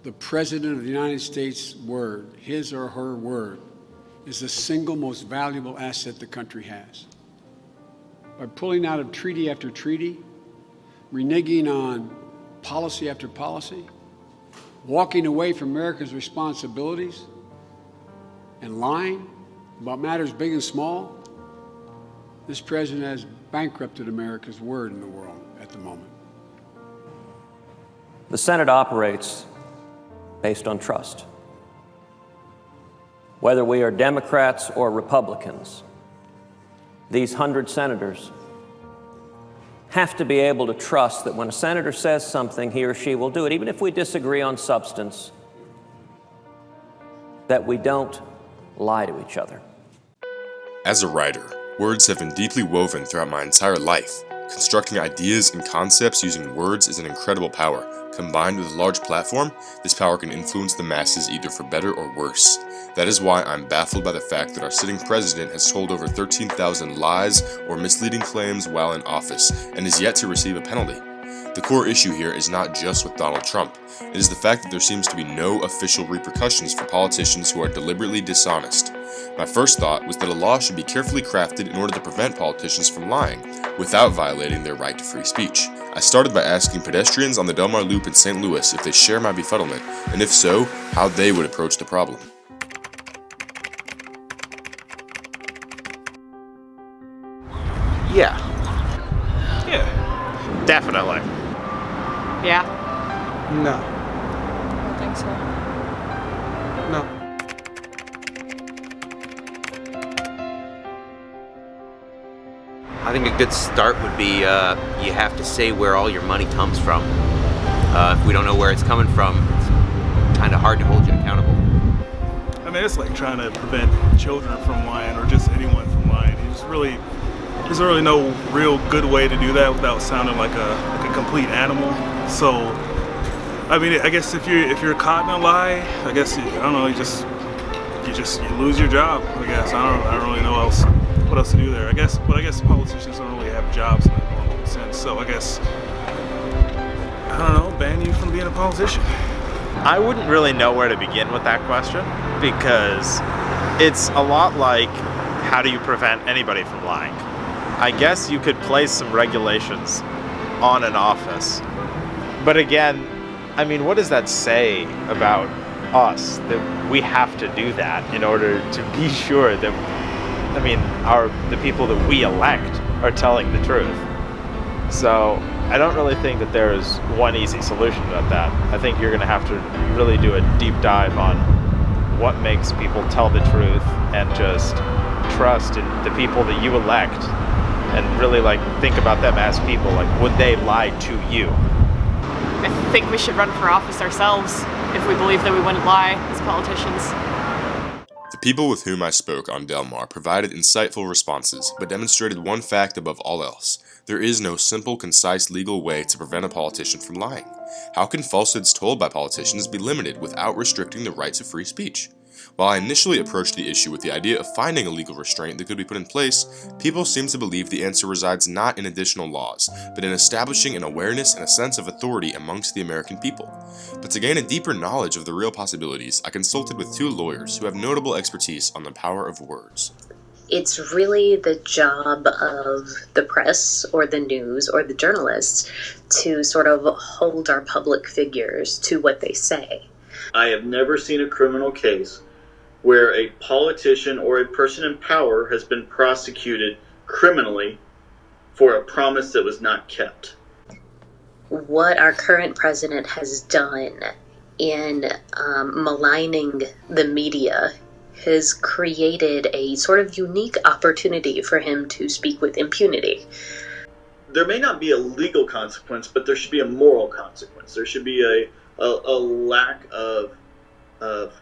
The President of the United States' word, his or her word, is the single most valuable asset the country has. By pulling out of treaty after treaty, reneging on policy after policy, walking away from America's responsibilities, and lying about matters big and small, this president has bankrupted America's word in the world at the moment. The Senate operates based on trust. Whether we are Democrats or Republicans, these 100 senators have to be able to trust that when a senator says something, he or she will do it, even if we disagree on substance, that we don't lie to each other. As a writer, words have been deeply woven throughout my entire life. Constructing ideas and concepts using words is an incredible power. Combined with a large platform, this power can influence the masses either for better or worse. That is why I'm baffled by the fact that our sitting president has told over 13,000 lies or misleading claims while in office and is yet to receive a penalty. The core issue here is not just with Donald Trump. It is the fact that there seems to be no official repercussions for politicians who are deliberately dishonest. My first thought was that a law should be carefully crafted in order to prevent politicians from lying, without violating their right to free speech. I started by asking pedestrians on the Del Mar Loop in St. Louis if they share my befuddlement, and if so, how they would approach the problem. Yeah. Definitely. Yeah. No. I don't think so. No. I think a good start would be you have to say where all your money comes from. If we don't know where it's coming from, it's kind of hard to hold you accountable. I mean, it's like trying to prevent children from lying or just anyone from lying. There's really no real good way to do that without sounding like a complete animal. So, I mean, I guess if you're caught in a lie, I guess you lose your job. I guess I don't really know what else to do there. I guess politicians don't really have jobs in the normal sense. So I guess ban you from being a politician. I wouldn't really know where to begin with that question because it's a lot like how do you prevent anybody from lying? I guess you could place some regulations on an office. But again, I mean, what does that say about us that we have to do that in order to be sure that, I mean, the people that we elect are telling the truth? So I don't really think that there is one easy solution to that. I think you're going to have to really do a deep dive on what makes people tell the truth and just trust in the people that you elect and really think about them as people. Would they lie to you? I think we should run for office ourselves if we believe that we wouldn't lie as politicians. The people with whom I spoke on Del Mar provided insightful responses, but demonstrated one fact above all else. There is no simple, concise legal way to prevent a politician from lying. How can falsehoods told by politicians be limited without restricting the rights of free speech? While I initially approached the issue with the idea of finding a legal restraint that could be put in place, people seem to believe the answer resides not in additional laws, but in establishing an awareness and a sense of authority amongst the American people. But to gain a deeper knowledge of the real possibilities, I consulted with two lawyers who have notable expertise on the power of words. It's really the job of the press or the news or the journalists to sort of hold our public figures to what they say. I have never seen a criminal case where a politician or a person in power has been prosecuted criminally for a promise that was not kept. What our current president has done in maligning the media has created a sort of unique opportunity for him to speak with impunity. There may not be a legal consequence, but there should be a moral consequence. There should be a lack of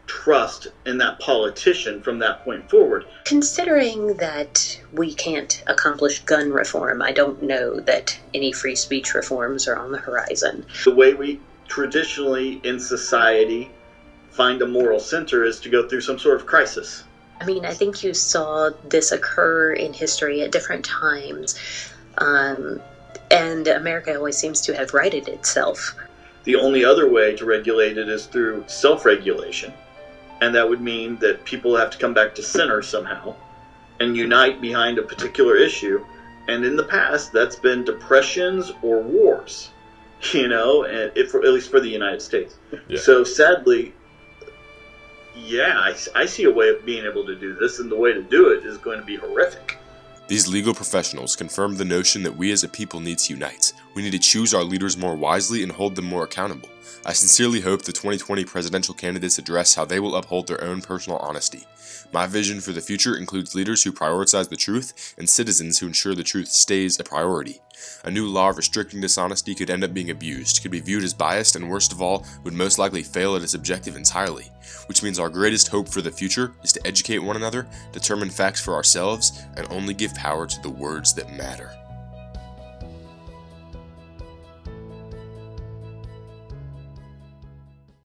trust in that politician from that point forward. Considering that we can't accomplish gun reform, I don't know that any free speech reforms are on the horizon. The way we traditionally in society find a moral center is to go through some sort of crisis. I mean, I think you saw this occur in history at different times, and America always seems to have righted itself. The only other way to regulate it is through self-regulation. And that would mean that people have to come back to center somehow and unite behind a particular issue. And in the past, that's been depressions or wars, and at least for the United States. Yeah. So sadly, I see a way of being able to do this, and the way to do it is going to be horrific. These legal professionals confirmed the notion that we as a people need to unite. We need to choose our leaders more wisely and hold them more accountable. I sincerely hope the 2020 presidential candidates address how they will uphold their own personal honesty. My vision for the future includes leaders who prioritize the truth and citizens who ensure the truth stays a priority. A new law restricting dishonesty could end up being abused, could be viewed as biased, and worst of all, would most likely fail at its objective entirely. Which means our greatest hope for the future is to educate one another, determine facts for ourselves, and only give power to the words that matter.